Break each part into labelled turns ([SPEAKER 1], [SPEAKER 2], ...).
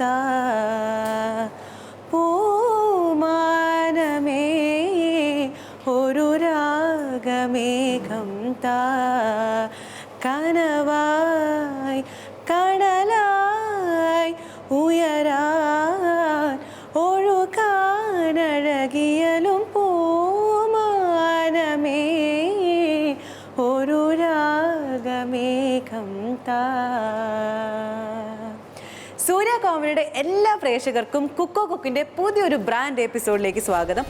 [SPEAKER 1] താ പൂമാനമേ ഒരു രാഗമേഘം താ കനവായി കടലായി ഉയരാൻ ഒഴുകാനഴകിയലും പൂമാനമേ ഒരു രാഗമേഘം താ. സൂര്യ കോമഡിയുടെ എല്ലാ പ്രേക്ഷകർക്കും കുക്കോ കുക്കിന്റെ പുതിയൊരു ബ്രാൻഡ് എപ്പിസോഡിലേക്ക് സ്വാഗതം.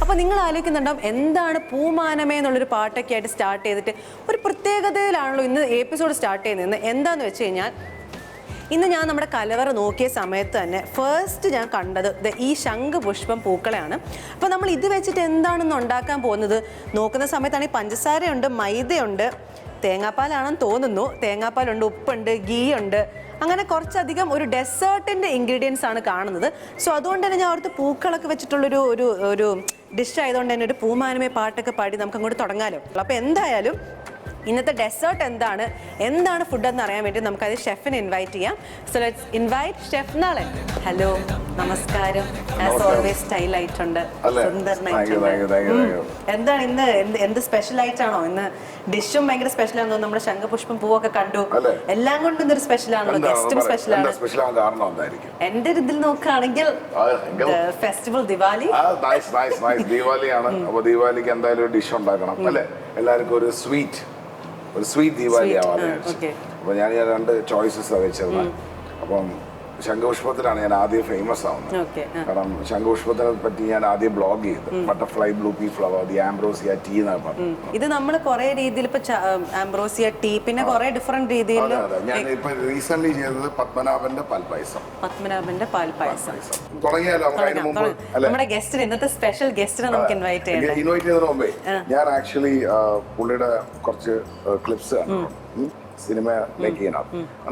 [SPEAKER 1] അപ്പോൾ നിങ്ങൾ ആലോചിക്കുന്നുണ്ടാവും എന്താണ് പൂമാനമേ എന്നുള്ളൊരു പാട്ടൊക്കെ ആയിട്ട് സ്റ്റാർട്ട് ചെയ്തിട്ട് ഒരു പ്രത്യേകതയിലാണല്ലോ ഇന്ന് എപ്പിസോഡ് സ്റ്റാർട്ട് ചെയ്യുന്നത്. എന്താണെന്ന് വെച്ച് കഴിഞ്ഞാൽ ഇന്ന് ഞാൻ നമ്മുടെ കലവറ നോക്കിയ സമയത്ത് തന്നെ ഫസ്റ്റ് ഞാൻ കണ്ടത് ഈ ശംഖുപുഷ്പം പൂക്കളെയാണ്. അപ്പോൾ നമ്മൾ ഇത് വെച്ചിട്ട് എന്താണെന്ന് ഉണ്ടാക്കാൻ പോകുന്നത് നോക്കുന്ന സമയത്താണെങ്കിൽ പഞ്ചസാരയുണ്ട്, മൈദയുണ്ട്, തേങ്ങാപ്പാലാണെന്ന് തോന്നുന്നു, തേങ്ങാപ്പാലുണ്ട്, ഉപ്പുണ്ട്, ഗീ ഉണ്ട്, അങ്ങനെ കുറച്ചധികം ഒരു ഡെസേർട്ടിൻ്റെ ഇൻഗ്രീഡിയൻസ് ആണ് കാണുന്നത്. സോ അതുകൊണ്ട് തന്നെ ഞാൻ അവിടുത്തെ പൂക്കളൊക്കെ വെച്ചിട്ടുള്ളൊരു ഒരു ഒരു ഡിഷ് ആയതുകൊണ്ട് തന്നെ ഒരു പൂമാനമേ പാട്ടൊക്കെ പാടി നമുക്ക് അങ്ങോട്ട് തുടങ്ങാമല്ലോ. അപ്പോൾ എന്തായാലും ഇന്നത്തെ ഡെസേർട്ട് എന്താണ് ഫുഡ് എന്ന് അറിയാൻ വേണ്ടി നമുക്കത് ഷെഫിനെ ഇൻവൈറ്റ് ചെയ്യാം. So let's invite chef Nalan. Hello, നമസ്കാരം. ആസ് ഓൾവേസ് സ്റ്റൈൽ ആയിട്ടുണ്ട്, സുന്ദരനായിട്ടുണ്ട്. എന്താണ് ഇന്ന് എന്ത് സ്പെഷ്യൽ ആയിട്ടാണോ ഇന്ന്? ഡിഷും ഭയങ്കര സ്പെഷ്യൽ ആണെന്ന് നമ്മുടെ ശംഖുപുഷ്പം പൂവൊക്കെ കണ്ടു, എല്ലാം കൊണ്ടും ഇന്നൊരു സ്പെഷ്യൽ ആണല്ലോ. ഗസ്റ്റും സ്പെഷ്യലാണ്. എന്റെ ഇതിൽ നോക്കുകയാണെങ്കിൽ ഫെസ്റ്റിവൽ ദിവാലി
[SPEAKER 2] ദിവാലിയാണ്. അപ്പൊ ദിവാലിക്ക് എന്തായാലും ഒരു ഡിഷ് ഉണ്ടാക്കണം അല്ലെ? എല്ലാവർക്കും ഒരു സ്വീറ്റ് ദിവാലി ആവാന്ന് വിചാരിച്ചു. അപ്പൊ ഞാൻ രണ്ട് ചോയ്സസ് വെച്ചത്. അപ്പം ശംഖുപുഷ്പത്തിലാണ് ഞാൻ ആദ്യം ഫേമസ് ആവുന്നത്. കാരണം ശംഖുപുഷ്പത്തിനെ പറ്റി ഞാൻ ആദ്യം ബ്ലോഗ് ചെയ്തു. Butterfly blue pea flower, the ambrosia tea എന്നാണ് പറഞ്ഞത്.
[SPEAKER 1] ഇത് നമ്മൾ കുറെ രീതിയിൽ ഇപ്പൊ ആംബ്രോസിയ ടീ, പിന്നെ കുറെ ഡിഫറെന്റ് രീതിയിൽ
[SPEAKER 2] ഞാൻ ഇപ്പൊ റീസെന്റ് ചെയ്തത് പത്മനാഭന്റെ പാൽപായസം. തുടങ്ങിയാലോ?
[SPEAKER 1] നമ്മുടെ ഗസ്റ്റിന് ഇന്നത്തെ സ്പെഷ്യൽ ഗസ്റ്റിനെ നമുക്ക് ഇൻവൈറ്റ്
[SPEAKER 2] ചെയ്തതിന് മുമ്പേ ഞാൻ ആക്ച്വലി പുള്ളിയുടെ കുറച്ച് ക്ലിപ്സ് കണ്ടു സിനിമയിലേക്ക് ചെയ്യണം.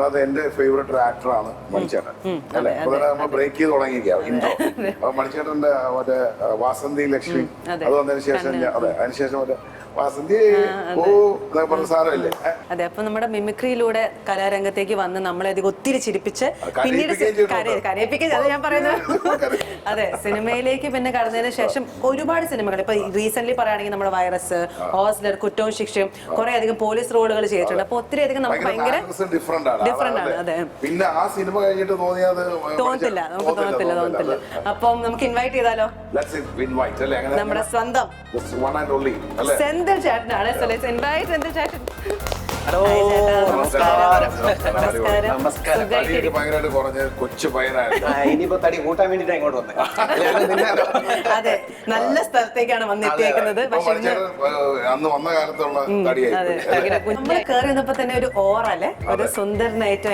[SPEAKER 2] അത് എന്റെ ഫേവറേറ്റ് ആക്ടറാണ് മണിച്ചേട്ടൻ അല്ലെ? നമ്മൾ ബ്രേക്ക് ചെയ്ത് തുടങ്ങിയിരിക്കാം ഇൻട്രോ. അപ്പൊ മണിച്ചേട്ടന്റെ മറ്റേ വാസന്തി ലക്ഷ്മി അത് വന്നതിന് ശേഷം അതിനുശേഷം മറ്റേ വാസന്തി പറഞ്ഞ സാധനമല്ലേ?
[SPEAKER 1] അതെ. അപ്പൊ നമ്മുടെ മിമിക്രിയിലൂടെ കലാരംഗത്തേക്ക് വന്ന് നമ്മളെ അധികം ഒത്തിരി ചിരിപ്പിച്ച് പിന്നീട് കരയിപ്പിക്കാൻ, അത് ഞാൻ പറയുന്നത്. അതെ, സിനിമയിലേക്ക് പിന്നെ കടന്നതിന് ശേഷം ഒരുപാട് സിനിമകൾ ഇപ്പൊ റീസെന്റ് പറയുകയാണെങ്കിൽ നമ്മുടെ വൈറസ്, ഹോസ്റ്റലർ, കുറ്റവും ശിക്ഷയും, കുറെ അധികം പോലീസ് റോളുകൾ ചെയ്തിട്ടുണ്ട്. അപ്പൊ ഒത്തിരി അധികം നമുക്ക് ഭയങ്കര ഡിഫറെന്റ് ആണ്. അതെ,
[SPEAKER 2] പിന്നെ ആ സിനിമ കഴിഞ്ഞിട്ട്
[SPEAKER 1] തോന്നത്തില്ല. അപ്പം നമുക്ക് ഇൻവൈറ്റ് ചെയ്താലോ? നമ്മുടെ സ്വന്തം സെന്തിൽ ചേട്ടനാണ്. സോ ലെറ്റ്സ് ഇൻവൈറ്റ് സെന്തിൽ ചേട്ടൻ.
[SPEAKER 3] ഹലോ, ഇനിയിപ്പോ തടി കൂട്ടാൻ വേണ്ടിട്ട് ഇങ്ങോട്ട് വന്നത്.
[SPEAKER 1] അതെ, നല്ല സ്ഥലത്തേക്കാണ് വന്നെത്തിയേക്കുന്നത്. പക്ഷെ
[SPEAKER 2] അന്ന് വന്ന കാലത്തുള്ള
[SPEAKER 1] നമ്മള് കയറി വന്നപ്പോ തന്നെ ഒരു ഓറ അല്ലേ, ഒരു സുന്ദരനായിട്ട്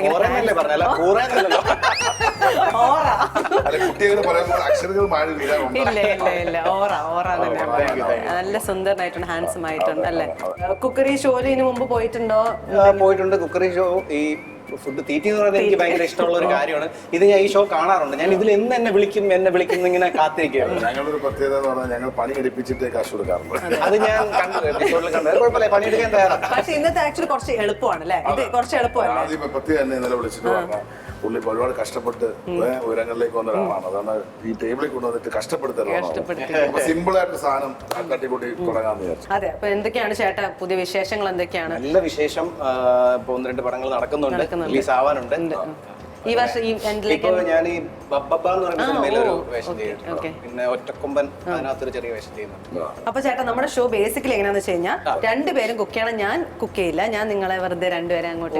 [SPEAKER 1] ഇല്ല ഓറ നല്ല സുന്ദരനായിട്ടുണ്ട്, ഹാൻസം ആയിട്ടുണ്ട് അല്ലെ? കുക്കറി ഷോയിന് മുമ്പ് പോയിട്ടുണ്ടോ?
[SPEAKER 3] പോയിട്ടുണ്ട്. കുക്കറി ഷോ, ഈ ഫുഡ് തീറ്റി എന്ന് പറയുന്നത് എനിക്ക് ഭയങ്കര ഇഷ്ടമുള്ള ഒരു കാര്യമാണ്. ഇത് ഞാൻ ഈ ഷോ കാണാറുണ്ട്. ഞാൻ ഇതിൽ എന്നെ വിളിക്കും ഇങ്ങനെ കാത്തിരിക്കുകയാണ്.
[SPEAKER 2] ഞങ്ങളൊരു പ്രത്യേകത എന്ന് പറഞ്ഞാൽ ഞങ്ങൾ പണി എടുപ്പിച്ചിട്ടേ കാശ് കൊടുക്കാറുണ്ട്.
[SPEAKER 3] അത് ഞാൻ എപ്പിസോഡിൽ കണ്ടത്. കുഴപ്പമില്ല, പണിയെടുക്കാൻ തയ്യാറാണ്.
[SPEAKER 1] പക്ഷെ ഇന്നത്തെ ആക്ച്വലി കുറച്ച് എളുപ്പമാണ് അല്ലേ? ഇത് കുറച്ച് എളുപ്പമല്ല.
[SPEAKER 2] ആദ്യം പ്രത്യേകം തന്നെ ഇന്നലെ വിളിച്ചിട്ട് പറഞ്ഞാൽ പുള്ളി ഒരുപാട് കഷ്ടപ്പെട്ട് ഉയരങ്ങളിലേക്ക് വന്ന ഒരാളാണ്. അതാണ് ഈ ടേബിളിൽ കൊണ്ടുവന്നിട്ട് കഷ്ടപ്പെടുത്തുന്നത്. സിമ്പിൾ ആയിട്ട് സാധനം തട്ടിക്കൂട്ടി തുടങ്ങാന്ന് വിചാരിച്ചു.
[SPEAKER 1] അതെ. അപ്പൊ എന്തൊക്കെയാണ് ചേട്ടാ പുതിയ വിശേഷങ്ങൾ? എന്തൊക്കെയാണ്?
[SPEAKER 3] നല്ല വിശേഷം. ഇപ്പൊ 1-2 പടങ്ങൾ നടക്കുന്നുണ്ട്, റിലീസ് ആവാനുണ്ട്.
[SPEAKER 1] ഈ വർഷം ഈ എൻഡിലേക്ക്
[SPEAKER 3] ഞാൻ ഈ ബബ്ബ എന്ന് പറയുന്ന സിനിമയിൽ ഒരു വേഷം ചെയ്യുന്നുണ്ട്. പിന്നെ ഒറ്റക്കൊമ്പൻ അതിനകത്തൊരു ചെറിയ വേഷം ചെയ്യുന്നുണ്ട്.
[SPEAKER 1] അപ്പൊ ചേട്ടാ നമ്മുടെ ഷോ ബേസിക്കലി എങ്ങനെയാന്ന് വെച്ച് കഴിഞ്ഞാൽ രണ്ടുപേരും കുക്ക് ചെയ്യണം. ഞാൻ കുക്ക് ചെയ്യില്ല. ഞാൻ നിങ്ങളെ വെറുതെ രണ്ടുപേരെ അങ്ങോട്ട്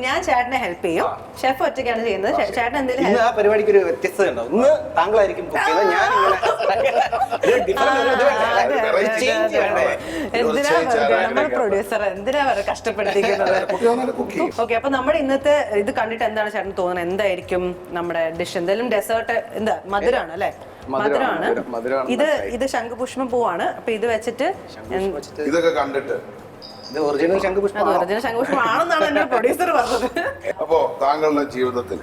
[SPEAKER 1] ഞാൻ ചേട്ടനെ ഹെൽപ്പ് ചെയ്യും. ഷെഫ് ഒറ്റയ്ക്കാണ് ചെയ്യുന്നത്. ചേട്ടൻ എന്തെങ്കിലും
[SPEAKER 3] ആ പരിപാടിക്ക് ഒരു വ്യത്യസ്തത ഉണ്ടാവും. ഇന്ന് താങ്കളായിരിക്കും കുക്ക് ചെയ്യുന്നത്, ഞാൻ
[SPEAKER 1] നമ്മുടെ പ്രൊഡ്യൂസർ എന്തിനാ കഷ്ടപ്പെടുത്തിക്കുന്നത്? ഓക്കെ, അപ്പൊ നമ്മുടെ ഇന്നത്തെ ഇത് കണ്ടിട്ട് എന്താണ് ചേട്ടൻ തോന്നുന്നത്? എന്തായിരിക്കും നമ്മുടെ ഡിഷ്? എന്തെങ്കിലും ഡെസേർട്ട്? എന്താ മധുരമാണ് അല്ലെ? മധുരമാണ്. ഇത് ശംഖുപുഷ്പം പൂവാണ്. അപ്പൊ ഇത് വെച്ചിട്ട്
[SPEAKER 2] ഇതൊക്കെ കണ്ടിട്ട്
[SPEAKER 3] ഒറിജിനൽ
[SPEAKER 1] ശംഖുപുഷ്പമാണെന്നാണ് എന്റെ പ്രൊഡ്യൂസർ പറഞ്ഞത്.
[SPEAKER 2] അപ്പോ താങ്കളുടെ ജീവിതത്തിൽ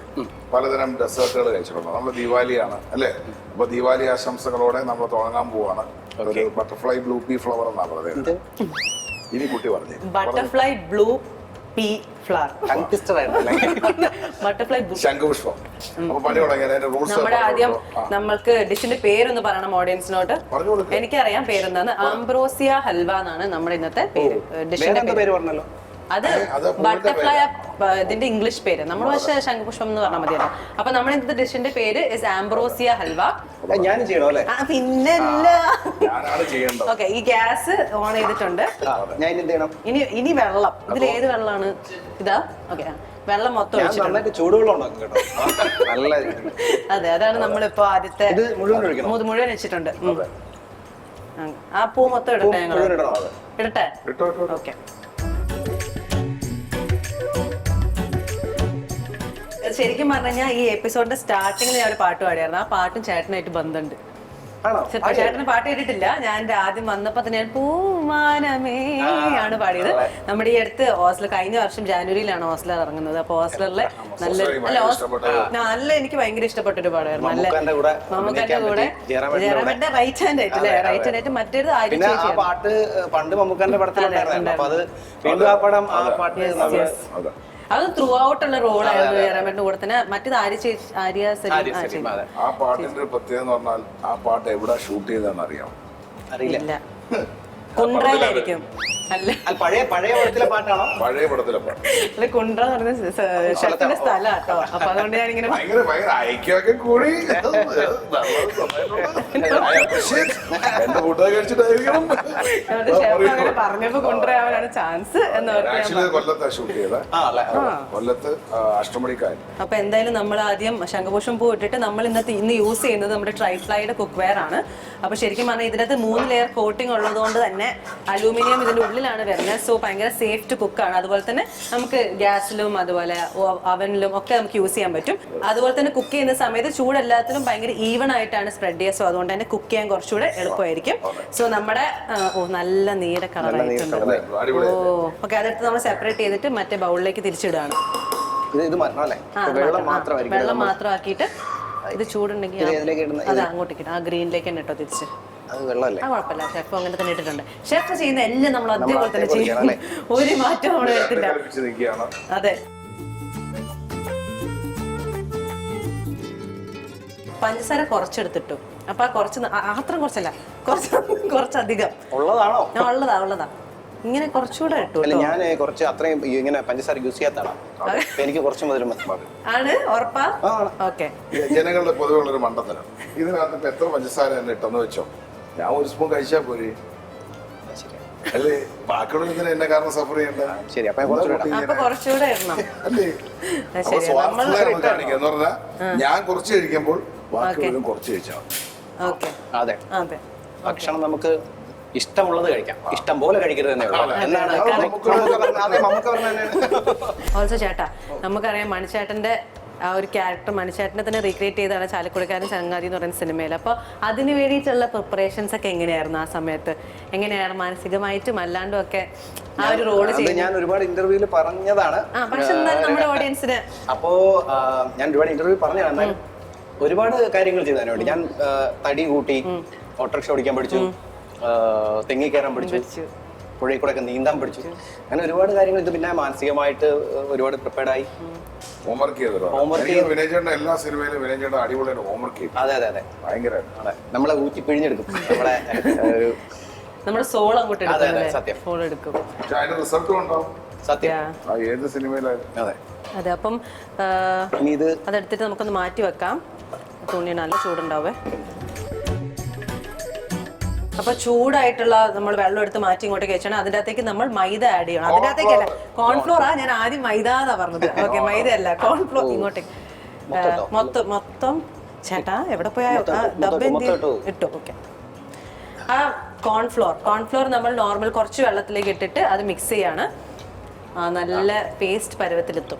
[SPEAKER 2] പലതരം ഡെസേർട്ടുകൾ കഴിച്ചിട്ടുണ്ടോ? നമ്മൾ ദിവാലിയാണ് അല്ലെ? അപ്പൊ ദിവാലി ആശംസകളോടെ നമ്മൾ തുടങ്ങാൻ പോവാണ്. ബട്ടർഫ്ലൈ ബ്ലൂ പീ ഫ്ലവർ എന്നാണ് പറയുന്നത്. ഇനി കുട്ടി പറഞ്ഞു
[SPEAKER 1] ബട്ടർഫ്ലൈ ബ്ലൂ പീ ഫ്ലവർ,
[SPEAKER 3] കൺക്വിസ്റ്റർ ആയിരുന്നല്ലേ?
[SPEAKER 1] Butterfly bush.
[SPEAKER 2] ശംഖുപുഷ്പം. അപ്പൊ പണി തുടങ്ങിയാൽ അതിന്റെ റൂൾസ്
[SPEAKER 1] നമ്മുടെ ആദ്യം നമ്മൾക്ക് ഡിഷിന്റെ പേരൊന്ന് പറയണം ഓഡിയൻസിനോട്ട്.
[SPEAKER 2] പറഞ്ഞു കൊടുക്കുക.
[SPEAKER 1] എനിക്കറിയാം പേരെന്താണ്, ആംബ്രോസിയ ഹൽവ എന്നാണ് നമ്മുടെ ഇന്നത്തെ പേര്.
[SPEAKER 3] വേറെ
[SPEAKER 1] ഡിഷിന്റെ
[SPEAKER 3] എന്താ പേര് പറഞ്ഞല്ലോ?
[SPEAKER 1] അത് ബട്ടർഫ്ലൈ ഇതിന്റെ ഇംഗ്ലീഷ് പേര്. നമ്മൾ പക്ഷേ ശംഖുപുഷ്പം എന്ന് പറഞ്ഞാൽ മതിയല്ലോ. അപ്പൊ നമ്മുടെ ഇന്നത്തെ ഡിഷിന്റെ പേര് ഇസ് ആംബ്രോസിയ ഹൽവ.
[SPEAKER 3] ഞാൻ ചെയ്യണോ അല്ലേ?
[SPEAKER 1] പിന്നല്ല.
[SPEAKER 2] ഞാനാണ് ചെയ്യേണ്ടത്.
[SPEAKER 1] ഓക്കെ, ഈ ഗ്യാസ് ഓൺ ചെയ്തിട്ടുണ്ട്.
[SPEAKER 3] ഞാൻ എന്ത് ചെയ്യണം?
[SPEAKER 1] ഇനി വെള്ളം. ഇതിൽ ഏത് വെള്ളമാണ്? ഇതാ. ഓക്കെ, വെള്ളം മൊത്തം
[SPEAKER 3] ഞാൻ
[SPEAKER 1] ഒഴിച്ചിട്ടുണ്ട്.
[SPEAKER 3] നന്നായിട്ട് ചൂടുവെള്ളം ഉണ്ടാക്കും കേട്ടോ. നല്ല
[SPEAKER 1] അതെ, അതാണ് നമ്മളിപ്പോ ആദ്യത്തെ.
[SPEAKER 3] ഇത് മുഴുവൻ ഒഴിക്കണം.
[SPEAKER 1] മുഴുവൻ വെച്ചിട്ടുണ്ട്. ആ പൂ മൊത്തം ഇടട്ടെ ഞങ്ങൾ?
[SPEAKER 3] മുഴുവൻ ഇടണോ?
[SPEAKER 1] ഇടട്ടെ.
[SPEAKER 2] ഇട്ടോ, ഇട്ടോ.
[SPEAKER 1] ഓക്കെ. ശരിക്കും പറഞ്ഞു കഴിഞ്ഞാൽ ഈ എപ്പിസോഡിന്റെ സ്റ്റാർട്ടിങ്ങിൽ ഞാൻ ഒരു പാട്ട് പാടിയായിരുന്നു. ആ പാട്ടും ചേട്ടനായിട്ട് ബന്ധമുണ്ട്.
[SPEAKER 3] ആണോ?
[SPEAKER 1] ചേട്ടന് പാട്ട് കേട്ടിട്ടില്ല. ഞാൻ ആദ്യം വന്നപ്പോ തന്നെ ഞാൻ പൂമാനമേ ആണ് പാടിയത്. നമ്മുടെ ഈ അടുത്ത് ഹോസ്റ്റലർ കഴിഞ്ഞ വർഷം ജാനുവരിയിലാണ് ഹോസ്റ്റലർ ഇറങ്ങുന്നത്. അപ്പൊ ഹോസ്റ്റലറിലെ നല്ല എനിക്ക് ഭയങ്കര ഇഷ്ടപ്പെട്ട ഒരു പാടായിരുന്നു. നല്ല മമ്മൂക്കന്റെ കൂടെ ജയറാമന്റെ റൈറ്റ് ഹാൻഡ് ആയിട്ട് അല്ലേ? റൈറ്റ് ഹാൻഡ് ആയിട്ട് മറ്റേത് ആര്യ ചേച്ചി.
[SPEAKER 3] പാട്ട് പണ്ട് മമ്മൂക്കന്റെ പടത്തിലുണ്ടായിരുന്നു. അപ്പൊ അത് വീണ്ടും ആ പടം ആ പാട്ട്
[SPEAKER 1] അത് ത്രൂ ഔട്ട് ഉള്ള റോളായിരുന്നു ജയറാമന്റെ കൂടെ തന്നെ. മറ്റേത് ആര്യ സലീം.
[SPEAKER 2] ആ പാട്ടിന്റെ പ്രത്യേകത എന്ന് പറഞ്ഞാൽ ആ പാട്ട് എവിടെ ഷൂട്ട് ചെയ്താന്ന് അറിയാം?
[SPEAKER 3] അറിയില്ല.
[SPEAKER 1] കുണ്ട്രയിലായിരിക്കും. അല്ല,
[SPEAKER 3] പഴയ പടത്തിലെ പാട്ടാണോ?
[SPEAKER 2] പഴയ പടത്തിലെ പാട്ട്.
[SPEAKER 1] അല്ല, കുണ്ട്ര എന്ന് പറയുന്ന ഷെഫിന്റെ സ്ഥലം കേട്ടോ. അപ്പൊ അതുകൊണ്ട് ഞാനിങ്ങനെ
[SPEAKER 2] ഭയങ്കര ഐക്യമൊക്കെ കൂടി എന്റെ കൂട്ടുകാർ കഴിച്ചിട്ടായിരിക്കണം.
[SPEAKER 1] ഷെഫ് അങ്ങനെ പറഞ്ഞപ്പോ കൊണ്ടുവരാനാണ് ചാൻസ് എന്ന്
[SPEAKER 2] ആക്ച്വലി കൊല്ലത്താ ഷൂട്ട് ചെയ്ത. കൊല്ലത്ത് അഷ്ടമണിക്കായൽ.
[SPEAKER 1] അപ്പൊ എന്തായാലും നമ്മൾ ആദ്യം ശംഖുപുഷ്പം പൂ ഇട്ടിട്ട് നമ്മൾ ഇന്ന് യൂസ് ചെയ്യുന്നത് നമ്മുടെ ട്രൈഫ്ലൈയുടെ കുക്ക് വെയർ ആണ്. അപ്പൊ ശരിക്കും പറഞ്ഞാൽ ഇതിനകത്ത് 3 ലെയർ കോട്ടിംഗ് ഉള്ളതുകൊണ്ട് തന്നെ അലൂമിനിയം ഇതിന്റെ ഉള്ളിലാണ് വരുന്നത്. സോ ഭയങ്കര സേഫ് ടു കുക്കാണ്. അതുപോലെ തന്നെ നമുക്ക് ഗ്യാസിലും അതുപോലെ അവനിലും ഒക്കെ നമുക്ക് യൂസ് ചെയ്യാൻ പറ്റും. അതുപോലെ തന്നെ കുക്ക് ചെയ്യുന്ന സമയത്ത് ചൂടെല്ലാത്തിലും ഭയങ്കര ഈവൺ ആയിട്ടാണ് സ്പ്രെഡ് ചെയ്യുക. സോ അതുകൊണ്ട് തന്നെ കുക്ക് ചെയ്യാൻ കുറച്ചുകൂടെ എളുപ്പമായിരിക്കും. സോ നമ്മുടെ നല്ല നീല കളറായിട്ടുണ്ട്. ഓക്കെ, അതെടുത്ത് നമ്മൾ സെപ്പറേറ്റ് ചെയ്തിട്ട് മറ്റേ ബൗളിലേക്ക് തിരിച്ചിടുകയാണ്. വെള്ളം മാത്രമാക്കിയിട്ട് ഇത് ചൂടുണ്ടെങ്കിൽ അത് അങ്ങോട്ടേക്ക് ഇടാം. ആ ഗ്രീനിലേക്ക് തന്നെ ഇട്ടോ തിരിച്ച്. ആ കുഴപ്പമില്ല, ഷെഫ് അങ്ങനെ തന്നെ ഇട്ടിട്ടുണ്ട്. ഷെഫ് ചെയ്യുന്ന എല്ലാം നമ്മൾ അതേപോലെ തന്നെ ചെയ്യും. ഒരു മാറ്റം അവിടെ വരുത്തില്ല. അതെ, പഞ്ചസാര കുറച്ചെടുത്തിട്ടു. അപ്പൊ ആ അത്രയും കുറച്ചല്ല, കുറച്ചധികം ഉള്ളതാ. ഇങ്ങനെ കുറച്ചുകൂടെ ഇട്ടു.
[SPEAKER 3] ഞാൻ കുറച്ച് അത്രയും ഇങ്ങനെ പഞ്ചസാര യൂസ് ചെയ്യാത്തതാണ്. എനിക്ക് കുറച്ച് മധുരം
[SPEAKER 1] ആണ്. ഉറപ്പാ? ഓക്കെ.
[SPEAKER 2] ജനങ്ങളുടെ പൊതുവെയുള്ളൊരു മണ്ടത്തരം. ഇതിനകത്ത് എത്ര പഞ്ചസാര തന്നെ ഇട്ടെന്ന് വെച്ചോ, ഞാൻ ഒരു സ്പൂൺ കഴിച്ചാൽ പോരെ. അല്ലേ, ബാക്കിയുള്ള ഇങ്ങനെ എന്നെ കാരണം സഫർ ചെയ്യണ്ട.
[SPEAKER 3] ശരി, അപ്പൊ
[SPEAKER 1] കുറച്ചുകൂടെ ഇടണം.
[SPEAKER 2] അല്ലേ, കാണിക്കുക എന്ന് പറഞ്ഞാൽ ഞാൻ കുറച്ച് കഴിക്കുമ്പോൾ ബാക്കിയുള്ളവരും കുറച്ച് കഴിച്ചാൽ
[SPEAKER 3] മതി. അതെ, ഭക്ഷണം നമുക്ക് ഇഷ്ടമുള്ളത് കഴിക്കാം, ഇഷ്ടം പോലെ കഴിക്കരുത് തന്നെ എന്നാണ്
[SPEAKER 1] ഓൾസോ. ചേട്ടാ, നമുക്കറിയാം മണിച്ചേട്ടന്റെ ആ ഒരു ക്യാരക്ടർ മണിച്ചേട്ടനെ തന്നെ റീക്രിയേറ്റ് ചെയ്താണ് ചാലക്കുടിക്കാരൻ ചങ്ങാതി എന്ന് പറയുന്ന സിനിമയിൽ. അപ്പോൾ അതിന് വേണ്ടിയിട്ടുള്ള പ്രിപ്പറേഷൻസ് ഒക്കെ എങ്ങനെയായിരുന്നു ആ സമയത്ത്? എങ്ങനെയാണ് മാനസികമായിട്ടും അല്ലാണ്ടും ഒക്കെ ആ ഒരു റോള് ചെയ്യുന്നത്?
[SPEAKER 3] ഞാൻ ഒരുപാട് ഇന്റർവ്യൂവിൽ പറഞ്ഞതാണ്.
[SPEAKER 1] പക്ഷെ എന്നാലും നമ്മുടെ ഓഡിയൻസിന്
[SPEAKER 3] അപ്പോ ഞാൻ ഒരുപാട് ഇന്റർവ്യൂ പറഞ്ഞതാണ്. ഒരുപാട് കാര്യങ്ങൾ ചെയ്തതിനു വേണ്ടി ഞാൻ തടി കൂട്ടി, ഓട്ടോറിക്ഷ ഓടിക്കാൻ പഠിച്ചു, തെങ്ങി കയറാൻ പഠിച്ചു, പുഴയിൽ കൂടെ ഒക്കെ നീന്താൻ പഠിച്ചു. അങ്ങനെ ഒരുപാട് കാര്യങ്ങൾ. ഇത് പിന്നെ മാനസികമായിട്ട് ഒരുപാട് പ്രിപ്പയർഡ് ആയി.
[SPEAKER 2] ഹോംവർക്ക് ചെയ്തത് എല്ലാ സിനിമയിലും വിനയചേട്ടൻ അടിപൊളിയായിട്ട് ഹോംവർക്ക് ചെയ്യും.
[SPEAKER 3] അതെ, ഭയങ്കര നമ്മളെ ഊറ്റി പിഴിഞ്ഞെടുക്കും.
[SPEAKER 1] നമ്മുടെ സോൾ അങ്ങോട്ട്
[SPEAKER 3] സത്യം
[SPEAKER 1] എടുക്കും.
[SPEAKER 2] അതിന്റെ റിസൾട്ടും ഉണ്ടാവും.
[SPEAKER 3] സത്യം,
[SPEAKER 2] ഏത് സിനിമയിലായാലും.
[SPEAKER 1] അതെ. അപ്പം അതെടുത്തിട്ട് നമുക്കൊന്ന് മാറ്റി വെക്കാം. തുണി നല്ല ചൂടുണ്ടാവേ. അപ്പൊ ചൂടായിട്ടുള്ള നമ്മൾ വെള്ളം എടുത്ത് മാറ്റി ഇങ്ങോട്ടേക്ക് വെച്ചാണ്. അതിന്റെ അകത്തേക്ക് നമ്മൾ മൈദ ആഡ് ചെയ്യണം. അതിന്റെ അകത്തേക്കല്ല, കോൺഫ്ലോറാ. ഞാൻ ആദ്യം മൈദ എന്നാ പറഞ്ഞത്. ഓക്കെ, മൈദ അല്ല, കോൺഫ്ലോർ. ഇങ്ങോട്ടേക്ക് മൊത്തം. ചേട്ടാ എവിടെ പോയാ ഡബ്ബ ഇട്ടു? ഓക്കെ. ആ കോൺഫ്ലോർ നമ്മൾ നോർമൽ കുറച്ച് വെള്ളത്തിലേക്ക് ഇട്ടിട്ട് അത് മിക്സ് ചെയ്യാണ്. നല്ല പേസ്റ്റ് പരുവത്തിലെത്തും.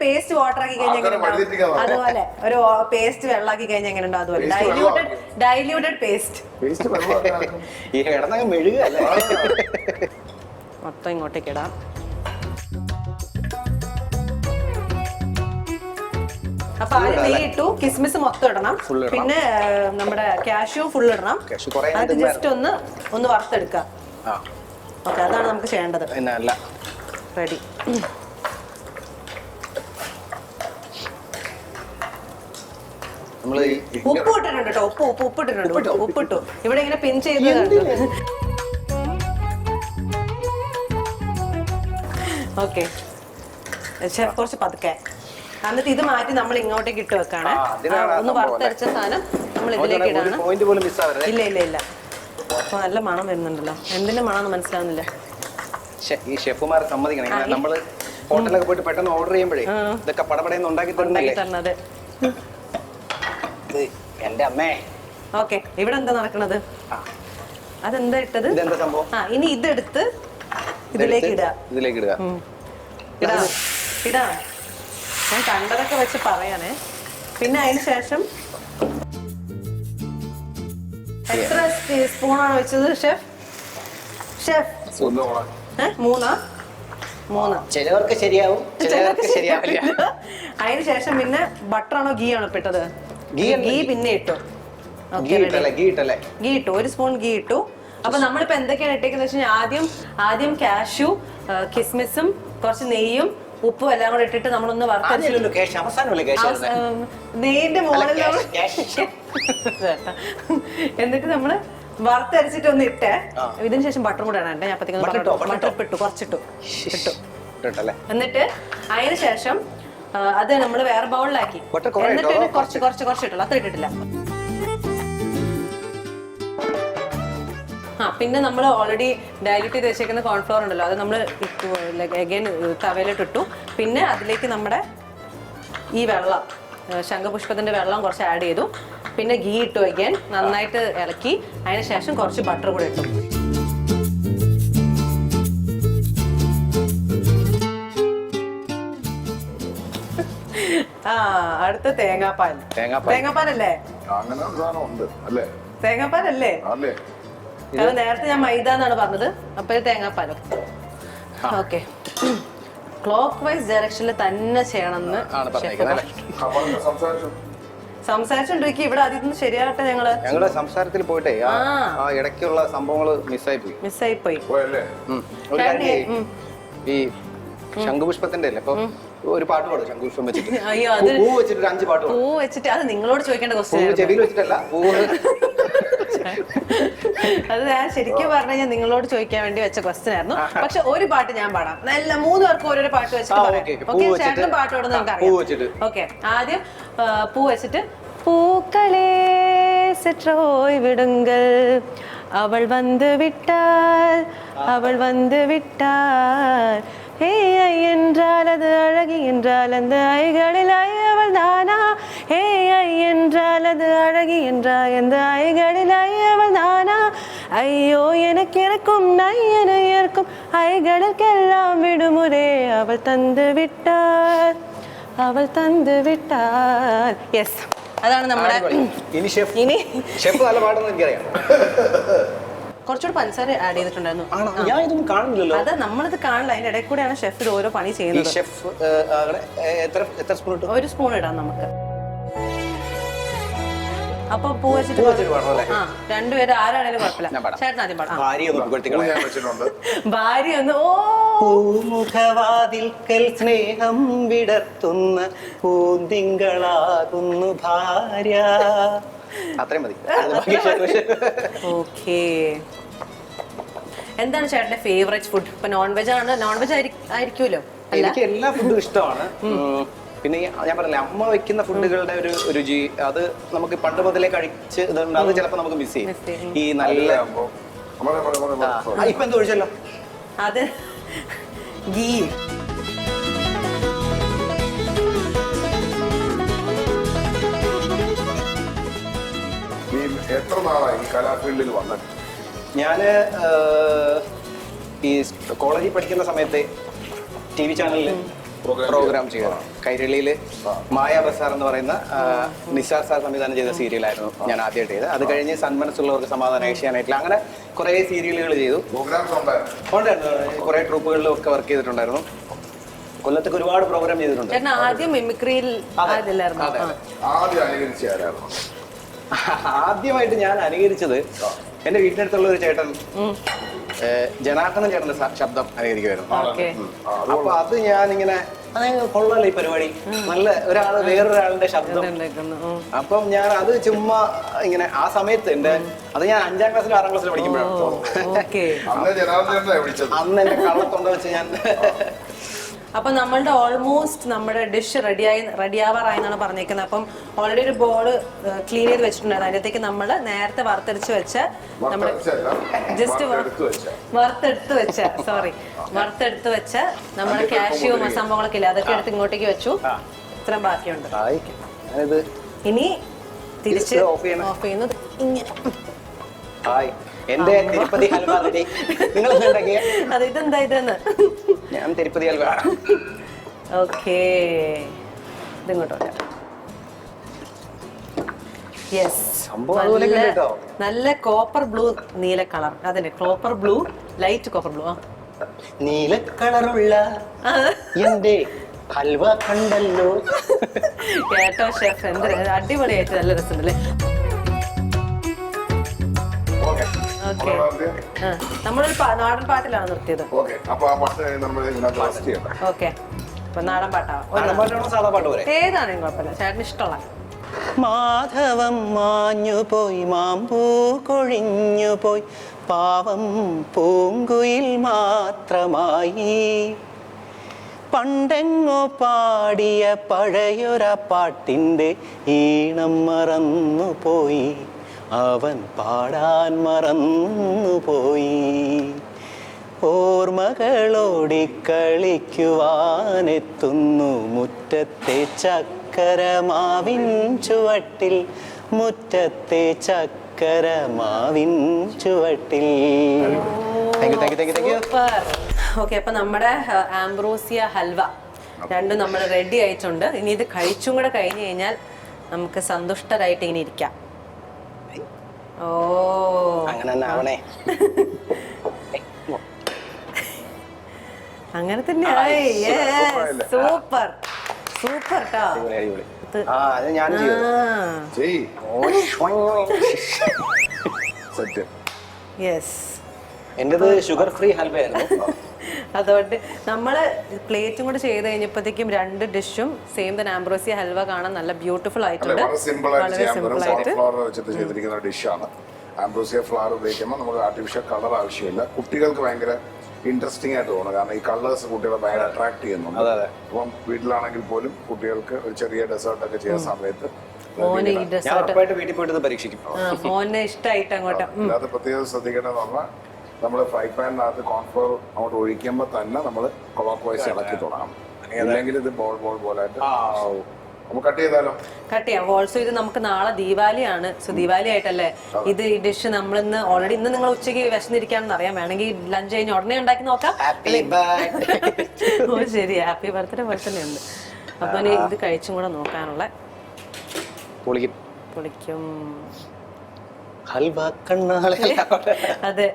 [SPEAKER 1] പേസ്റ്റ് വാട്ടർ ആക്കി കഴിഞ്ഞാൽ അതുപോലെ ഒരു പേസ്റ്റ് വെള്ളാക്കി കഴിഞ്ഞാൽ എങ്ങനെ ഉണ്ടോ അതുപോലെ ഡൈല്യൂട്ടഡ് പേസ്റ്റ് മൊത്തം ഇങ്ങോട്ടേക്ക് ഇടാം. അപ്പൊ ആദ്യം നെയ്യ് ഇട്ടു, കിസ്മിസ് മൊത്തം ഇടണം, പിന്നെ നമ്മുടെ കാഷ്യൂ ഫുൾ ഇടണം. അത് ജസ്റ്റ് ഒന്ന് വറുത്തെടുക്കാം. ഓക്കെ, അതാണ് നമുക്ക് ചെയ്യേണ്ടത്.
[SPEAKER 3] പിന്നല്ല
[SPEAKER 1] റെഡി.
[SPEAKER 3] നമ്മള്
[SPEAKER 1] ഉപ്പ് ഇട്ടിട്ടുണ്ട് കേട്ടോ, ഉപ്പ് ഇട്ടിട്ടുണ്ട്, ഉപ്പിട്ടു. ഇവിടെ ഇങ്ങനെ പിൻ ചെയ്ത് ഓക്കെ. കുറച്ച് പതുക്കെ, എന്നിട്ട് ഇത് മാറ്റി നമ്മൾ ഇങ്ങോട്ടേക്ക് ഇട്ട് വെക്കാണ്. ഒന്ന് വറുത്തരച്ച സാധനം നമ്മൾ ഇതിലേക്ക് ഇടാണ്.
[SPEAKER 3] പോയിന്റ് പോലും മിസ്സാവരുത്.
[SPEAKER 1] ഇല്ല. അപ്പൊ നല്ല മണം വരുന്നുണ്ടല്ലോ. എന്തിന്റെ മണം മനസ്സിലാവുന്നില്ല.
[SPEAKER 3] ഈ ഷെഫുമാരെ സമ്മതിക്കണം. നമ്മള് ഹോട്ടലൊക്കെ പോയിട്ട് പെട്ടെന്ന് ഓർഡർ ചെയ്യുമ്പോഴേ ഇതൊക്കെ പടപടയെന്ന് ഉണ്ടാക്കി
[SPEAKER 1] തരുന്നത്.
[SPEAKER 3] എന്റെ അമ്മേ.
[SPEAKER 1] ഓക്കെ, ഇവിടെ എന്താ നടക്കണത്? അതെന്താ ഇട്ടത്?
[SPEAKER 3] ഇതെന്താ സംഭവം?
[SPEAKER 1] ഇനി ഇതെടുത്ത് ഇതിലേക്ക് ഇടുക. ഇടാ. ഞാൻ കണ്ടതൊക്കെ വെച്ച് പറയാനേ. പിന്നെ അതിന് ശേഷം എത്ര സ്പൂണാണ് വെച്ചത് ഷെഫ്? 3
[SPEAKER 3] ചിലവർക്ക് ശരിയാവും, ചിലവർക്ക് ശരിയാവില്ല.
[SPEAKER 1] അതിന് ശേഷം പിന്നെ ബട്ടറാണോ ഗീ ആണോ ഇട്ടത്? ഗീ പിന്നെ ഇട്ടു. ഗീ ഇട്ടു, 1 സ്പൂൺ ഗീ ഇട്ടു. അപ്പൊ നമ്മളിപ്പോ എന്തൊക്കെയാണ് ഇട്ടേക്കുന്നത് വെച്ച് കഴിഞ്ഞാൽ ആദ്യം കാഷ്യൂ, കിസ്മിസും കുറച്ച് നെയ്യും ഉപ്പും എല്ലാം കൂടെ ഇട്ടിട്ട് നമ്മളൊന്ന് നെയ്യിന്റെ മുകളിൽ എന്നിട്ട് നമ്മള് വറുത്തരച്ചിട്ട് ഒന്ന് ഇട്ടേ. ഇതിന് ശേഷം ബട്ടറും കൂടെ ഇടണ്ടേ? ഞാൻ ബട്ടർ ഇട്ടു, കുറച്ചിട്ടു ഇട്ടു. എന്നിട്ട് അതിന് ശേഷം അത് നമ്മൾ വേറെ ബൗളിലാക്കി. എന്നിട്ട് കുറച്ച് ഇട്ടുള്ളൂ, അത്ര ഇട്ടിട്ടില്ല. പിന്നെ നമ്മൾ ഓൾറെഡി ഡയലൂട്ട് ചെയ്ത് വെച്ചേക്കുന്ന കോൺഫ്ലോർ ഉണ്ടല്ലോ, അത് നമ്മൾ ഇട്ടു, അഗൈൻ തവയിലിട്ട് ഇട്ടു. പിന്നെ അതിലേക്ക് നമ്മുടെ ഈ വെള്ളം, ശംഖുപുഷ്പത്തിന്റെ വെള്ളം കുറച്ച് ആഡ് ചെയ്തു. പിന്നെ ഗീ ഇട്ടു, അഗൈൻ നന്നായിട്ട് ഇളക്കി. അതിന് ശേഷം കുറച്ച് ബട്ടർ കൂടെ ഇട്ടു. അടുത്ത തേങ്ങാപ്പാലല്ലേ? തേങ്ങാപ്പാലല്ലേ? കാരണം നേരത്തെ ഞാൻ മൈദ എന്നാണ് പറഞ്ഞത്, അപ്പൊ തേങ്ങാപ്പാലോ. ഓക്കെ, ക്ലോക്ക് വൈസ് ഡയറക്ഷനിൽ തന്നെ ചെയ്യണമെന്ന് സംസാരിച്ചോണ്ടിരിക്കും. ഇവിടെ ആദ്യം ശരിയാകട്ടെ. ഞങ്ങള്
[SPEAKER 3] സംസാരത്തിൽ പോയിട്ടേ ഇടയ്ക്കുള്ള സംഭവങ്ങൾ മിസ്സായി പോയി. ഈ ശംഖുപുഷ്പത്തിന്റെ അല്ലേ, അപ്പൊ ഒരു പാട്ട് പാടും ശംഖുപുഷ്പം വെച്ചിട്ട്. പൂ വെച്ചിട്ട് 5 പാട്ട്.
[SPEAKER 1] പൂ വെച്ചിട്ട് അത് നിങ്ങളോട് ചോദിക്കേണ്ട ക്വസ്റ്റ്യൻ.
[SPEAKER 3] ചെവിയിൽ വെച്ചിട്ടല്ല,
[SPEAKER 1] അത് ഞാൻ ശരിക്കും പറഞ്ഞു കഴിഞ്ഞാൽ നിങ്ങളോട് ചോദിക്കാൻ വേണ്ടി വെച്ച ക്വസ്റ്റ്യൻ ആയിരുന്നു. പക്ഷെ ഒരു പാട്ട് ഞാൻ പാടാം. നല്ല 3 പേർക്ക് ഓരോരോ പാട്ട് വെച്ചിട്ട് പറയാം. ചേട്ടനും പാട്ട് പാടുന്നത് നമുക്കറിയാം. ഓക്കെ, ആദ്യം പൂ വെച്ചിട്ട്. പൂക്കളെ சற்றோய் விடுங்கள், அவள் வந்து விட்டாள், அவள் வந்து விட்டாள். ஐ என்றால் அது அழகி என்றால் அந்த ஐகளில் ஐயவள் தானா? ஐ என்றால் அது அழகி என்றால் அந்த ஐகளில் ஐயவள் தானா? ஐயோ எனக்கு இருக்கும் நையன இருக்கும் ஐகளுக்கெல்லாம் விடுமுறை, அவள் தந்து விட்டாள், അവൾ തന്നു വിട്ടാൽ. യെസ്, അതാണ് നമ്മുടെ. ഇനി
[SPEAKER 3] ഷെഫ് നല്ല പാടുന്നത് എനിക്കറിയാം.
[SPEAKER 1] കുറച്ചുകൂടി പഞ്ചസാര ആഡ് ചെയ്തിട്ടുണ്ടായിരുന്നു.
[SPEAKER 3] ഞാൻ ഇതൊന്നും കാണുന്നില്ലല്ലോ.
[SPEAKER 1] അത് നമ്മളിത് കാണില്ല, അതിന്റെ ഇടയിൽ കൂടെയാണ് ഷെഫ് ഇത് ഓരോ പണി ചെയ്യുന്നത്.
[SPEAKER 3] ഷെഫ് എത്ര സ്പൂൺ ഇട്ടു?
[SPEAKER 1] 1 സ്പൂൺ ഇടാം നമുക്ക്. അപ്പൊ പൂ വെച്ചിട്ട് രണ്ടുപേരും ആരാണേലും കുഴപ്പമില്ല. ചേട്ടൻ ആദ്യം പാടാം. ഭാര്യ ഒന്ന്. ഓ,
[SPEAKER 3] പൂമുഖവാതിൽക്കൽ സ്നേഹം വിടർത്തുന്ന പൂന്തിങ്കളാകുന്നു ഭാര്യ. അത്രയും മതി.
[SPEAKER 1] ഓക്കേ, എന്താണ് ചേട്ടന്റെ ഫേവറേറ്റ് ഫുഡ്? ഇപ്പൊ നോൺ വെജ് ആണ്, നോൺ വെജ് ആയിരിക്കുമല്ലോ?
[SPEAKER 3] എനിക്ക് എല്ലാ ഫുഡും ഇഷ്ടമാണ്. പിന്നെ ഞാൻ പറഞ്ഞില്ലേ, അമ്മ വെക്കുന്ന ഫുഡുകളുടെ ഒരു രുചി, അത് നമുക്ക് പണ്ട് മുതലേ കഴിച്ച് ഇതുണ്ട്. അത് ചിലപ്പോ നമുക്ക് മിസ് ചെയ്യും. ഈ നല്ല ഇപ്പൊ എന്ത് ഒഴിച്ചല്ലോ,
[SPEAKER 1] അത് ഗീ.
[SPEAKER 2] എത്ര നാളായി ഈ കലാഫീൽഡിൽ വന്നിട്ട്?
[SPEAKER 3] ഞാന് ഈ കോളേജിൽ പഠിക്കുന്ന സമയത്ത് TV ചാനലിൽ പ്രോഗ്രാം ചെയ്തു. കൈരളിയില് മായ ബസാർ എന്ന് പറയുന്ന നിസാർ സാർ സംവിധാനം ചെയ്ത സീരിയലായിരുന്നു ഞാൻ ആദ്യമായിട്ട് ചെയ്തത്. അത് കഴിഞ്ഞ് സന്മനസ്സുള്ളവർക്ക് സമാധാനം, ഏഷ്യാനെറ്റിൽ, അങ്ങനെ കുറെ സീരിയലുകൾ ചെയ്തു. ഉണ്ടായിരുന്നു, കുറെ ട്രൂപ്പുകളിലും ഒക്കെ വർക്ക് ചെയ്തിട്ടുണ്ടായിരുന്നു. കൊല്ലത്തൊക്കെ ഒരുപാട് പ്രോഗ്രാം ചെയ്തിട്ടുണ്ട്.
[SPEAKER 1] ആദ്യം മിമിക്രിയിൽ
[SPEAKER 3] ആദ്യമായിട്ട് ഞാൻ അനുകരിച്ചത് എന്റെ വീട്ടിനടുത്തുള്ള ഒരു ചേട്ടൻ ജനാർദ്ദന ചേട്ടന്റെ ശബ്ദം അനുകരിക്കുമായിരുന്നു.
[SPEAKER 1] ഓക്കെ.
[SPEAKER 3] അപ്പൊ അത് ഞാനിങ്ങനെ കൊള്ളാലോ ഈ പരിപാടി, നല്ല ഒരാള് വേറൊരാളുടെ ശബ്ദം. അപ്പം ഞാൻ അത് ചുമ്മാ ഇങ്ങനെ ആ സമയത്ത് അത് ഞാൻ 5ാം ക്ലാസ്സിലും 6ാം ക്ലാസ്സിലും പഠിക്കുമ്പോഴാണ് അന്ന് എന്റെ കള്ളത്തൊണ്ട വെച്ച് ഞാൻ.
[SPEAKER 1] അപ്പൊ നമ്മളുടെ ഓൾമോസ്റ്റ് നമ്മുടെ ഡിഷ് റെഡിയാവാറായി എന്നാണ് പറഞ്ഞേക്കുന്നത്. അപ്പം ഓൾറെഡി ഒരു ബോൾ ക്ലീൻ ചെയ്ത് വെച്ചിട്ടുണ്ടായിരുന്നു. അതിനകത്തേക്ക് നമ്മൾ നേരത്തെ വറുത്തെടുത്ത് വെച്ച നമ്മുടെ ജസ്റ്റ് വറുത്തെടുത്ത് വെച്ച നമ്മുടെ കാഷ്യൂ സംഭവങ്ങളൊക്കെ ഇല്ല, അതൊക്കെ എടുത്ത് ഇങ്ങോട്ടേക്ക് വെച്ചു. ഇത്രയും ബാക്കിയുണ്ട്. ഇനി തിരിച്ച് ഓഫ് ചെയ്യുന്നത് ഇങ്ങനെ.
[SPEAKER 3] എന്റെ തിരുപ്പതി ഹൽവ റെഡി. നിങ്ങൾ
[SPEAKER 1] അത് ഇതെന്താ ഇതെന്ന്
[SPEAKER 3] ഞാൻ തിരുപ്പതി ഹൽവ.
[SPEAKER 1] ഓക്കേ, ഇതിങ്ങോട്ടോ. നല്ല കോപ്പർ ബ്ലൂ നീല കളർ. അതന്നെ copper blue, light copper blue.
[SPEAKER 3] നീല കളറുള്ള എന്റെ ഹൽവ കണ്ടല്ലോ.
[SPEAKER 1] കേട്ടോ ഷെഫ്, എന്ത് അടിപൊളിയായിട്ട് നല്ല രസമുണ്ടല്ലേ. നമ്മളൊരു നാടൻ പാട്ടിലാണ് നിർത്തിയത്.
[SPEAKER 2] ഓക്കെ,
[SPEAKER 1] അപ്പൊ നാടൻ പാട്ടാവാം. ഏതാണെങ്കിലും കുഴപ്പമില്ല, ചേട്ടന് ഇഷ്ടമുള്ള.
[SPEAKER 3] മാധവം മാഞ്ഞുപോയി, മാമ്പൂ കൊഴിഞ്ഞുപോയി, പാവം പൂങ്കുയിൽ മാത്രമായി. പണ്ടെങ്ങോ പാടിയ പഴയൊര പാട്ടിൻ്റെ ഈണം മറന്നുപോയി, അവൻ പാടാൻ മറന്നുപോയി. ഓർമ്മകളോടിക്കളിക്കുവാനെത്തുന്നു മുറ്റത്തെ ചക്കരമാവിൻ ചുവട്ടിൽ, മുറ്റത്തെ ചക്കരമാവിൻ ചുവട്ടിൽ.
[SPEAKER 1] ഓക്കെ, അപ്പൊ നമ്മുടെ ആംബ്രോസിയ ഹൽവ രണ്ടും നമ്മൾ റെഡി ആയിട്ടുണ്ട്. ഇനി ഇത് കഴിച്ചും കൂടെ കഴിഞ്ഞു കഴിഞ്ഞാൽ നമുക്ക് സന്തുഷ്ടരായിട്ട് ഇങ്ങനെ ഇരിക്കാം. ഓ, അങ്ങനെ തന്നെയായി. സൂപ്പർ സൂപ്പർ ട്ടോ.
[SPEAKER 3] എന്റേത് ഷുഗർ ഫ്രീ ഹൽവയായിരുന്നു.
[SPEAKER 1] അതുകൊണ്ട് നമ്മള് പ്ലേറ്റും കൂടെ ചെയ്ത് കഴിഞ്ഞപ്പോഴത്തേക്കും രണ്ട് ഡിഷും സെയിം തന്നെ ആംബ്രോസിയ ഹൽവ കാണാൻ നല്ല ബ്യൂട്ടിഫുൾ ആയിട്ടുണ്ട്.
[SPEAKER 2] വളരെ സിമ്പിൾ ആയിട്ട് ചെയ്തിരിക്കുന്ന ഡിഷാണ്. ആംബ്രോസിയ ഫ്ലവർ ഉപയോഗിക്കുമ്പോൾ നമുക്ക് ആർട്ടിഫിഷ്യൽ കളർ ആവശ്യമില്ല. കുട്ടികൾക്ക് ഭയങ്കര ഇൻട്രസ്റ്റിംഗ് ആയിട്ട് തോന്നുന്നു, കാരണം ഈ കളേഴ്സ് കുട്ടികളെ ഭയങ്കര അട്രാക്ട് ചെയ്യുന്നുണ്ട്. അപ്പം വീട്ടിലാണെങ്കിൽ പോലും കുട്ടികൾക്ക് ഒരു ചെറിയ ഡെസേർട്ട് ഒക്കെ ചെയ്യുന്ന സമയത്ത്
[SPEAKER 3] വീട്ടിൽ പോയിട്ട് പരീക്ഷിക്കും.
[SPEAKER 1] ഇഷ്ടമായിട്ട് അങ്ങോട്ട്.
[SPEAKER 2] അത് പ്രത്യേകം ശ്രദ്ധിക്കേണ്ടതെന്ന് പറഞ്ഞാൽ നമ്മൾ ഫ്രൈ പാനിനകത്ത് കോൺഫ്ലോർ അങ്ങോട്ട് ഒഴിക്കുമ്പോൾ തന്നെ നമ്മൾ ക്ലോക്ക് വൈസ് ഇളക്കി തുടങ്ങണം, അല്ലെങ്കിൽ ഇത് ബോൾ പോലായിട്ട്. നമുക്ക് കട്ട് ചെയ്താലോ?
[SPEAKER 1] കട്ട് ചെയ്യാം. ഓൾസോ ഇത് നമുക്ക് നാളെ ദീപാവലിയാണ്. സോ ദീപാവലി ആയിട്ടല്ലേ ഇത് ഈ ഡിഷ് നമ്മളിന്ന് ഓൾറെഡി ഇന്ന് നിങ്ങൾ ഉച്ചയ്ക്ക് വിശന്നിരിക്കാണെന്ന് അറിയാം. വേണമെങ്കിൽ ലഞ്ച് കഴിഞ്ഞ് ഉടനെ ഉണ്ടാക്കി നോക്കാം. ഓ ശരി, ഹാപ്പി ബർത്ത്ഡേ പോലെ തന്നെ ഉണ്ട്. അപ്പൊ ഇത് കഴിച്ചും കൂടെ നോക്കാനുള്ള പൊളിക്കും. അതെ,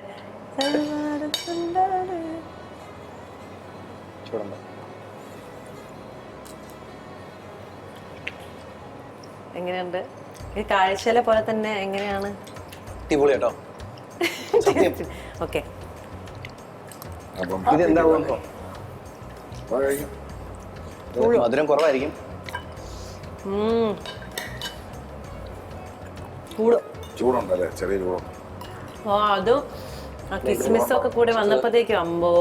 [SPEAKER 1] എങ്ങനെയുണ്ട് ഈ കാഴ്ചയിലെ പോലെ തന്നെ? എങ്ങനെയാണ്? ഓക്കെ,
[SPEAKER 3] മധുരം കുറവായിരിക്കും.
[SPEAKER 2] ചൂടുണ്ടല്ലേ? ചെറിയ ചൂടും.
[SPEAKER 1] ഓ, അതും കിസ്മിസ് ഒക്കെ കൂടി വന്നപ്പോഴത്തേക്കും അമ്പോ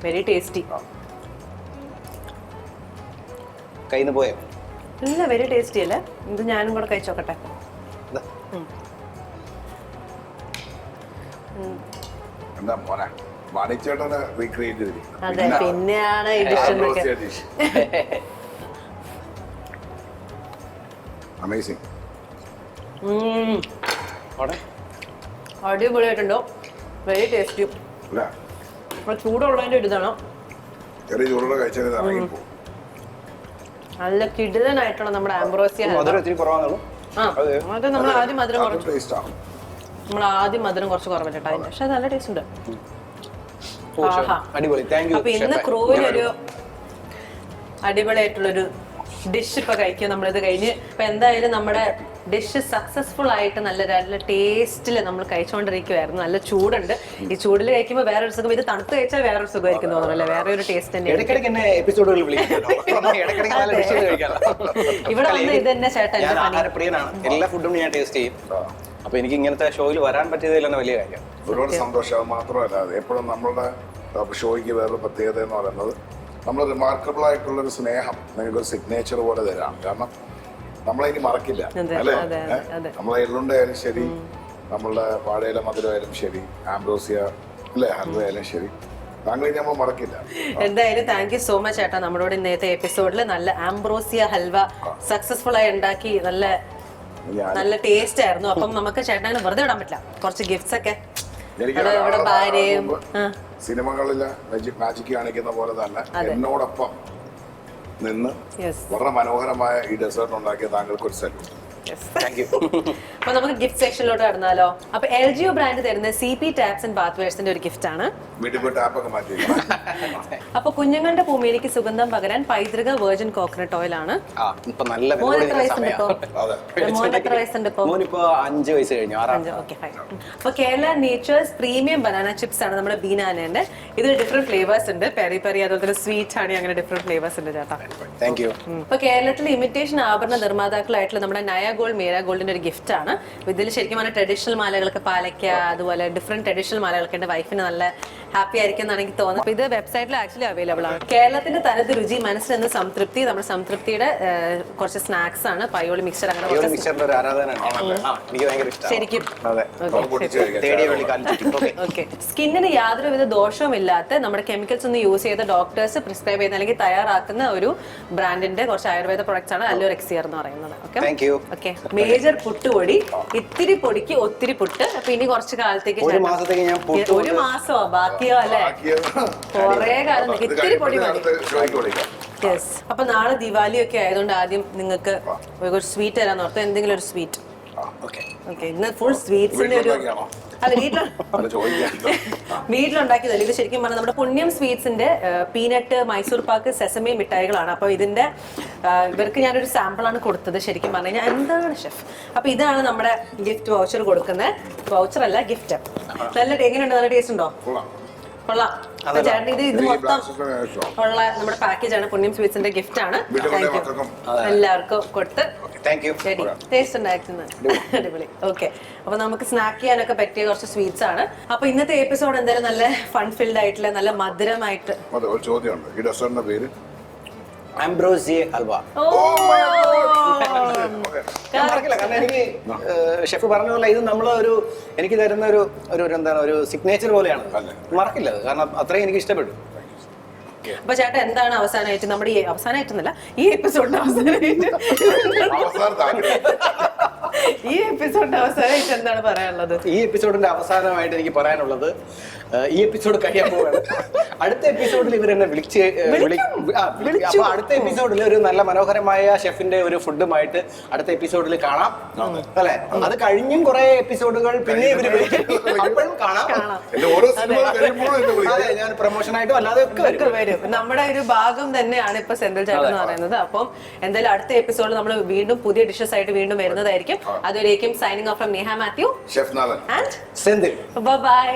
[SPEAKER 1] വെരി ടേസ്റ്റി.
[SPEAKER 3] കയ്യിൽ പോയോ?
[SPEAKER 1] ഇല്ല, വെരി ടേസ്റ്റി അല്ലേ? ഇത് ഞാനും കൂടെ കഴിച്ചോക്കട്ടെ.
[SPEAKER 2] എന്താ മോനെ, മണിച്ചേട്ടനെ റീക്രിയേറ്റ് ചെയ്തിരിക്കുന്നത്.
[SPEAKER 1] അതെ, പിന്നെയാണ് ഈ ഡിഷ്.
[SPEAKER 2] അമേസിംഗ്.
[SPEAKER 1] അടിപൊളിയായിട്ടുണ്ടോ? Very tasty. ചൂടുള്ളതിന്റെ ഒരു ഇതാണോ?
[SPEAKER 2] ചെറിയ ചൂടുള്ള കഴിച്ചാൽ ഇറങ്ങിപ്പോ.
[SPEAKER 1] നല്ല കിടിലനായിട്ടുള്ള നമ്മുടെ ആംബ്രോസിയ. അത് നമ്മൾ ആദ്യം മധുരം കുറച്ച് കുറവില്ല, പക്ഷെ നല്ല ടേസ്റ്റ് ഉണ്ട്. അപ്പൊ ഇന്ന് ക്രൂവിനൊരു അടിപൊളിയായിട്ടുള്ളൊരു ഡിഷ് ഇപ്പൊ കഴിക്കുക നമ്മളിത് കഴിഞ്ഞ്. അപ്പൊ എന്തായാലും നമ്മുടെ ഡിഷ് സക്സസ്ഫുൾ ആയിട്ട് നല്ല നല്ല ടേസ്റ്റിൽ നമ്മൾ കഴിച്ചുകൊണ്ടിരിക്കുവായിരുന്നു. നല്ല ചൂടുണ്ട്. ഈ ചൂടിൽ കഴിക്കുമ്പോൾ വേറൊരു സുഖം, ഇത് തണുത്ത് കഴിച്ചാൽ വേറൊരു സുഖമായിരിക്കും തോന്നുന്നല്ലേ, വേറെ ഒരു ടേസ്റ്റ് തന്നെയാണ്. ഇവിടെ വന്ന് ഇത് തന്നെ ചേട്ടൻ
[SPEAKER 3] ആഹാരപ്രിയനാണ്, എല്ലാ ഫുഡും ഞാൻ ടേസ്റ്റ് ചെയ്യും. അപ്പൊ എനിക്ക് ഇങ്ങനത്തെ ഷോയിൽ വരാൻ പറ്റിയതിൽ തന്നെ വലിയ കാര്യം.
[SPEAKER 2] ഒരുപാട് സന്തോഷം. അത് മാത്രമല്ല എപ്പോഴും നമ്മളുടെ ഷോയ്ക്ക് വേറൊരു പ്രത്യേകത എന്ന് പറയുന്നത് നമ്മൾ റിമാർക്കബിൾ ആയിട്ടുള്ളൊരു സ്നേഹം നിങ്ങൾക്ക് ഒരു സിഗ്നേച്ചർ പോലെ തരാം. കാരണം നമ്മളിനി മറക്കില്ല അല്ലേ. നമ്മളെ എള്ളുണ്ടായാലും ശരി, നമ്മളുടെ വാഴയില മധുരമായാലും ശരി, ആംബ്രോസിയ അല്ലേ ഹൽവയായാലും ശരി, താങ്കൾ നമ്മൾ മറക്കില്ല.
[SPEAKER 1] എന്തായാലും താങ്ക് യു സോ മച്ച് ചേട്ടാ. നമ്മളോട് ഇന്നത്തെ എപ്പിസോഡിൽ നല്ല ആംബ്രോസിയ ഹൽവ സക്സസ്ഫുൾ ആയി ഉണ്ടാക്കി നല്ല ടേസ്റ്റ് ആയിരുന്നു. അപ്പം നമുക്ക് ചേട്ടനെ വെറുതെ വിടാൻ പറ്റില്ല, കുറച്ച് ഗിഫ്റ്റ്സ് ഒക്കെ ഇവിടെ ഭാര്യയും
[SPEAKER 2] സിനിമകളില് മാജിക് കാണിക്കുന്ന പോലെ തന്നെ എന്നോടൊപ്പം നിന്ന് വളരെ മനോഹരമായ ഈ ഡെസേർട്ട് ഉണ്ടാക്കിയ താങ്കൾക്ക് ഒരു സല്യൂട്ട്.
[SPEAKER 1] അപ്പൊ നമുക്ക് ഗിഫ്റ്റ് സെക്ഷനിലോട്ട് കടന്നാലോ. അപ്പൊ LGO ബ്രാൻഡ് തരുന്ന CP ടാപ്സ് ആൻഡ് ബാത്ത് വെയർസിന്റെ ഒരു ഗിഫ്റ്റ് ആണ്. അപ്പൊ കുഞ്ഞുങ്ങളുടെ ഭൂമിയിലേക്ക് സുഗന്ധം പകരാൻ പൈതൃക വെർജിൻ കോക്കനട്ട് ഓയിൽ ആണ്. മോൻ എത്ര വയസ്സുണ്ട് ഇപ്പൊ?
[SPEAKER 3] 5 വയസ്സ് കഴിഞ്ഞു.
[SPEAKER 1] അപ്പൊ Kerala natures premium banana chips ആണ് നമ്മുടെ ബീനാനേന്റെ. ഇതിൽ ഡിഫറെന്റ് ഫ്ലേവേഴ്സ് ഉണ്ട്, പെരി പെരി, അതുപോലെ സ്വീറ്റ് ഹണി, അങ്ങനെ ഡിഫറെന്റ് ഫ്ലേവേഴ്സ് ഉണ്ട് ചേട്ടാ. അപ്പൊ കേരളത്തിലെ ഇമിറ്റേഷൻ ആഭരണ നിർമ്മാതാക്കളായിട്ടുള്ള നമ്മുടെ നയ ഗോൾഡ്, മേര ഗോൾഡിന്റെ ഒരു ഗിഫ്റ്റ് ആണ്. ഇതിൽ ശരിക്കും പറഞ്ഞാൽ ട്രഡീഷണൽ മാലകളൊക്കെ, പാലക്ക, അതുപോലെ ഡിഫറെന്റ് ട്രഡീഷണൽ മാലകളൊക്കെ എന്റെ വൈഫിന് നല്ല ഹാപ്പി ആയിരിക്കും എന്നാണ് എനിക്ക് തോന്നുന്നത്. അപ്പൊ ഇത് വെബ്സൈറ്റിൽ ആക്ച്വലി അവൈലബിൾ ആണ്. കേരളത്തിന്റെ തനത് രുചി, മനസ്സിലെന്ന സംതൃപ്തി, നമ്മുടെ സംതൃപ്തിയുടെ കുറച്ച് സ്നാക്സ് ആണ്. പയോളി മിക്സർ, അങ്ങനെ ശരിക്കും ഓക്കെ. സ്കിന്നിന് യാതൊരുവിധ ദോഷവും ഇല്ലാത്ത നമ്മുടെ കെമിക്കൽസ് ഒന്നും യൂസ് ചെയ്ത ഡോക്ടേഴ്സ് പ്രിസ്ക്രൈബ് ചെയ്യുന്ന അല്ലെങ്കിൽ തയ്യാറാക്കുന്ന ഒരു ബ്രാൻഡിന്റെ കുറച്ച് ആയുർവേദ പ്രൊഡക്ട്സ് ആണ് അല്ലൂർ എക്സിയർ എന്ന് പറയുന്നത്. ഓക്കെ, മേജർ പുട്ടുപൊടി, ഇത്തിരി പൊടിക്ക് ഒത്തിരി പുട്ട്. അപ്പൊ ഇനി കുറച്ച് കാലത്തേക്ക്, ഒരു മാസമോ ബാക്കിയോ അല്ലെ, കൊറേ കാലം ഇത്തിരി പൊടി മതി. യെസ്. അപ്പൊ നാളെ ദിവാലി ഒക്കെ ആയതുകൊണ്ട് ആദ്യം നിങ്ങൾക്ക് ഒരു സ്വീറ്റ് തരാന്ന് ഓർത്ത്, എന്തെങ്കിലും ഒരു സ്വീറ്റ്. ഓക്കെ, ഇന്ന് ഫുൾ സ്വീറ്റ്സിന്റെ ഒരു അല്ല വീട്ടിലുണ്ടാക്കിയതല്ല ഇത്. ശരിക്കും പറഞ്ഞാൽ നമ്മുടെ പുണ്യം സ്വീറ്റ്സിന്റെ പീനട്ട്, മൈസൂർ പാക്ക്, സെസമി മിഠായികളാണ്. അപ്പൊ ഇതിന്റെ ഇവർക്ക് ഞാനൊരു സാമ്പിൾ ആണ് കൊടുത്തത്. ശരിക്കും പറഞ്ഞു കഴിഞ്ഞാൽ എന്താണ് ഷെഫ്. അപ്പൊ ഇതാണ് നമ്മുടെ ഗിഫ്റ്റ് വൗച്ചർ കൊടുക്കുന്നത്. വൗച്ചർ അല്ല, ഗിഫ്റ്റ്. നല്ല എങ്ങനെയുണ്ട്? നല്ല ടേസ്റ്റ് ഉണ്ടോ? കൊള്ളാം. ചേട്ടൻ ഇത് മൊത്തം ഉള്ള നമ്മുടെ പാക്കേജ് ആണ്. പുണ്യം സ്വീറ്റ്സിന്റെ ഗിഫ്റ്റ് ആണ്. എല്ലാവർക്കും കൊടുത്ത് ശരി, ടേസ്റ്റ് ഉണ്ടായിരുന്നു. അടിപൊളി. ഓക്കെ, അപ്പൊ നമുക്ക് സ്നാക്ക് ചെയ്യാനൊക്കെ പറ്റിയ കുറച്ച് സ്വീറ്റ്സ് ആണ്. അപ്പൊ ഇന്നത്തെ എപ്പിസോഡ് എന്തായാലും നല്ല ഫൺ ഫിൽഡ് ആയിട്ടുള്ള, നല്ല മധുരമായിട്ട്.
[SPEAKER 3] ആംബ്രോസിയ ഹൽവ. കാരണം എനിക്ക് ഷെഫ് പറഞ്ഞ പോലെ ഇത് നമ്മളൊരു എനിക്ക് തരുന്ന ഒരു എന്താണ് ഒരു സിഗ്നേച്ചർ പോലെയാണ്. മറക്കില്ല അത്, കാരണം അത്രയും എനിക്ക് ഇഷ്ടപ്പെട്ടു.
[SPEAKER 1] അപ്പൊ ചേട്ടാ എന്താണ് അവസാനമായിട്ട് നമ്മുടെ ഈ അവസാനമായിട്ടൊന്നല്ല, ഈ എപ്പിസോഡിന്റെ അവസാനമായിട്ട് എന്താണ് പറയാനുള്ളത്?
[SPEAKER 3] ഈ എപ്പിസോഡിന്റെ അവസാനമായിട്ട് എനിക്ക് പറയാനുള്ളത്, ഈ എപ്പിസോഡ് കഴിയാൻ പോവുകയാണ്. അടുത്ത എപ്പിസോഡിൽ ഇവർ എന്നെ അപ്പൊ അടുത്ത എപ്പിസോഡിൽ ഒരു നല്ല മനോഹരമായ ഷെഫിന്റെ ഒരു ഫുഡുമായിട്ട് അടുത്ത എപ്പിസോഡിൽ കാണാം അല്ലെ. അത് കഴിഞ്ഞും കുറെ എപ്പിസോഡുകൾ പിന്നെ ഇവര് അപ്പോഴും കാണാം. അതെ, ഞാൻ പ്രൊമോഷനായിട്ടും അല്ലാതെ ഒക്കെ
[SPEAKER 1] വരും. നമ്മുടെ ഒരു ഭാഗം തന്നെയാണ് ഇപ്പൊ സെന്റർ ചാറ്റ് എന്ന് പറയുന്നത്. അപ്പം എന്തായാലും അടുത്ത എപ്പിസോഡിൽ നമ്മൾ വീണ്ടും പുതിയ ഡിഷസ് ആയിട്ട് വീണ്ടും വരുന്നതായിരിക്കും. അതുവരേക്കും signing off from Neha Mathew,
[SPEAKER 2] chef Nalan
[SPEAKER 1] and
[SPEAKER 3] Senthil.
[SPEAKER 1] By.